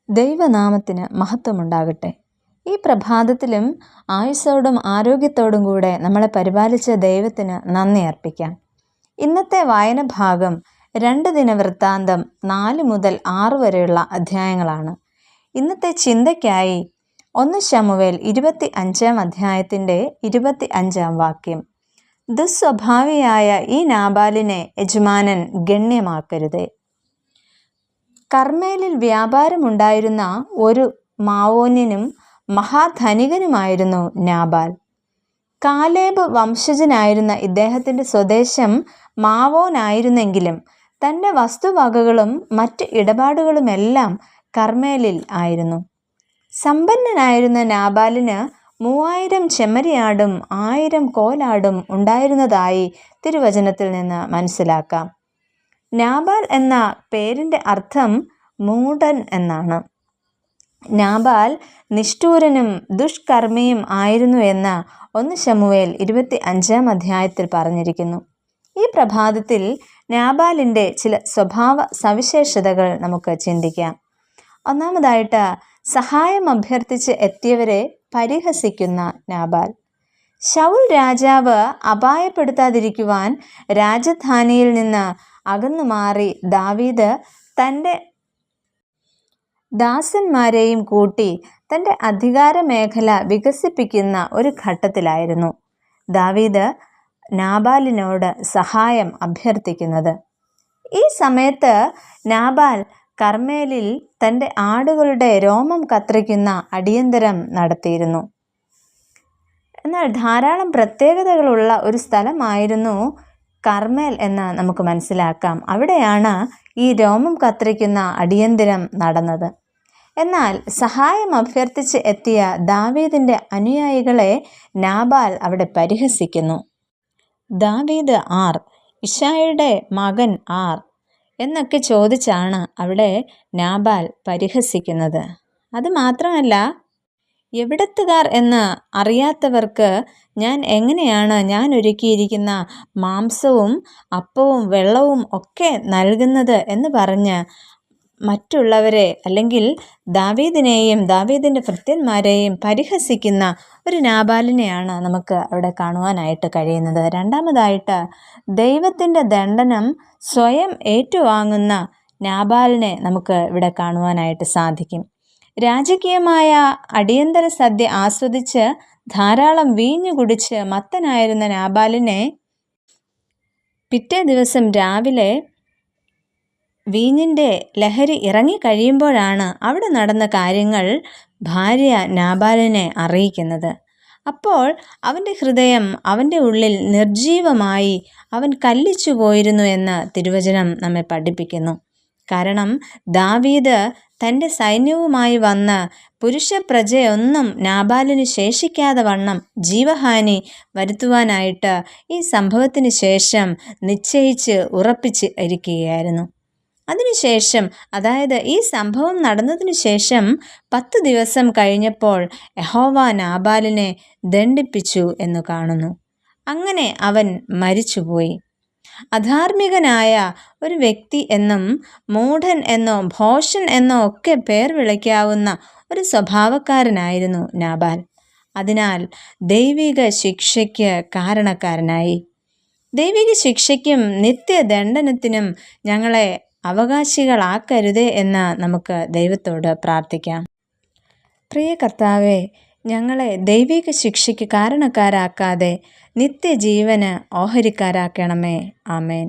ദൈവനാമത്തിന് മഹത്വമുണ്ടാകട്ടെ. ഈ പ്രഭാതത്തിലും ആയുസ്സോടും ആരോഗ്യത്തോടും കൂടെ നമ്മളെ പരിപാലിച്ച ദൈവത്തിന് നന്ദി അർപ്പിക്കാം. ഇന്നത്തെ വായന ഭാഗം 2 ദിനവൃത്താന്തം 4 മുതൽ 6 വരെയുള്ള അധ്യായങ്ങളാണ്. ഇന്നത്തെ ചിന്തയ്ക്കായി 1 ശമൂവേൽ 25 അധ്യായത്തിൻ്റെ 25 വാക്യം. ദുസ്വഭാവിയായ ഈ നാബാലിനെ യജമാനൻ ഗണ്യമാക്കരുതേ. കർമ്മേലിൽ വ്യാപാരമുണ്ടായിരുന്ന ഒരു മാവോന്യനും മഹാധനികനുമായിരുന്നു നാബാൽ. കാലേബ് വംശജനായിരുന്ന ഇദ്ദേഹത്തിൻ്റെ സ്വദേശം മാവോനായിരുന്നെങ്കിലും തൻ്റെ വസ്തുവകകളും മറ്റ് ഇടപാടുകളുമെല്ലാം കർമ്മേലിൽ ആയിരുന്നു. സമ്പന്നനായിരുന്ന നാബാലിന് 3000 ചെമ്മരിയാടും 1000 കോലാടും ഉണ്ടായിരുന്നതായി തിരുവചനത്തിൽ നിന്ന് മനസ്സിലാക്കാം. നാബാൽ എന്ന പേരിൻ്റെ അർത്ഥം മൂഢൻ എന്നാണ്. നാബാൽ നിഷ്ഠൂരനും ദുഷ്കർമ്മിയും ആയിരുന്നു എന്ന് 1 ശമൂവേൽ 25 അധ്യായത്തിൽ പറഞ്ഞിരിക്കുന്നു. ഈ പ്രഭാതത്തിൽ നാബാലിൻ്റെ ചില സ്വഭാവ സവിശേഷതകൾ നമുക്ക് ചിന്തിക്കാം. ഒന്നാമതായിട്ട്, സഹായം അഭ്യർത്ഥിച്ച് എത്തിയവരെ പരിഹസിക്കുന്ന നാബാൽ. ശൗൽ രാജാവ് അപായപ്പെടുത്താതിരിക്കുവാൻ രാജധാനിയിൽ നിന്ന് അകന്നു മാറി ദാവീദ് തൻ്റെ ദാസന്മാരെയും കൂട്ടി തൻ്റെ അധികാര മേഖല വികസിപ്പിക്കുന്ന ഒരു ഘട്ടത്തിലായിരുന്നു ദാവീദ് നാബാലിനോട് സഹായം അഭ്യർത്ഥിക്കുന്നത്. ഈ സമയത്ത് നാബാൽ കർമ്മേലിൽ തൻ്റെ ആടുകളുടെ രോമം കത്രിക്കുന്ന അടിയന്തരം നടത്തിയിരുന്നു. എന്നാൽ ധാരാളം പ്രത്യേകതകളുള്ള ഒരു സ്ഥലമായിരുന്നു കർമ്മേൽ എന്ന് നമുക്ക് മനസ്സിലാക്കാം. അവിടെയാണ് ഈ രോമം കത്രിക്കുന്ന അടിയന്തരം നടന്നത്. എന്നാൽ സഹായം അഭ്യർത്ഥിച്ച് എത്തിയ ദാവീദിൻ്റെ അനുയായികളെ നാബാൽ അവിടെ പരിഹസിക്കുന്നു. ദാവീദ് ആർ, ഇശായിയുടെ മകൻ ആർ എന്നൊക്കെ ചോദിച്ചാണ് അവിടെ നാബാൽ പരിഹസിക്കുന്നത്. അതുമാത്രമല്ല, എവിടത്തുകാർ എന്ന് അറിയാത്തവർക്ക് ഞാൻ ഒരുക്കിയിരിക്കുന്ന മാംസവും അപ്പവും വെള്ളവും ഒക്കെ നൽകുന്നത് എന്ന് പറഞ്ഞ് മറ്റുള്ളവരെ, അല്ലെങ്കിൽ ദാവീദിനെയും ദാവീദിൻ്റെ ഭൃത്യന്മാരെയും പരിഹസിക്കുന്ന ഒരു നാബാലിനെയാണ് നമുക്ക് അവിടെ കാണുവാനായിട്ട് കഴിയുന്നത്. രണ്ടാമതായിട്ട്, ദൈവത്തിൻ്റെ ദണ്ഡനം സ്വയം ഏറ്റുവാങ്ങുന്ന നാബാലിനെ നമുക്ക് ഇവിടെ കാണുവാനായിട്ട് സാധിക്കും. രാജകീയമായ അടിയന്തര സദ്യ ആസ്വദിച്ച് ധാരാളം വീഞ്ഞു കുടിച്ച് മത്തനായിരുന്ന നാബാലിനെ പിറ്റേ ദിവസം രാവിലെ വീഞ്ഞിൻ്റെ ലഹരി ഇറങ്ങിക്കഴിയുമ്പോഴാണ് അവിടെ നടന്ന കാര്യങ്ങൾ ഭാര്യ നാബാലിനെ അറിയിക്കുന്നത്. അപ്പോൾ അവൻ്റെ ഹൃദയം അവൻ്റെ ഉള്ളിൽ നിർജീവമായി അവൻ കല്ലിച്ചു പോയിരുന്നു എന്ന് തിരുവചനം നമ്മെ പഠിപ്പിക്കുന്നു. കാരണം ദാവീദ് തൻ്റെ സൈന്യവുമായി വന്ന് പുരുഷപ്രജയൊന്നും നാബാലിന് ശേഷിക്കാതെ വണ്ണം ജീവഹാനി വരുത്തുവാനായിട്ട് ഈ സംഭവത്തിന് ശേഷം നിശ്ചയിച്ച് ഉറപ്പിച്ച് ഇരിക്കുകയായിരുന്നു. അതിനുശേഷം, അതായത് ഈ സംഭവം നടന്നതിനു ശേഷം 10 ദിവസം കഴിഞ്ഞപ്പോൾ യഹോവ നാബാലിനെ ദണ്ഡിപ്പിച്ചു എന്ന് കാണുന്നു. അങ്ങനെ അവൻ മരിച്ചുപോയി. അധാർമികനായ ഒരു വ്യക്തി എന്നും മൂഢൻ എന്നോ ഭോഷൻ എന്നോ ഒക്കെ പേർ വിളിക്കാവുന്ന ഒരു സ്വഭാവക്കാരനായിരുന്നു നാബാൽ. അതിനാൽ ദൈവിക ശിക്ഷയ്ക്ക് കാരണക്കാരനായി. ദൈവിക ശിക്ഷയ്ക്കും നിത്യദണ്ഡനത്തിനും ഞങ്ങളെ അവകാശികളാക്കരുതേ എന്ന് നമുക്ക് ദൈവത്തോട് പ്രാർത്ഥിക്കാം. പ്രിയ കർത്താവേ, ഞങ്ങളെ ദൈവിക ശിക്ഷയ്ക്ക് കാരണക്കാരാക്കാതെ നിത്യജീവന് ഓഹരിക്കാരാക്കണമേ. ആമേൻ.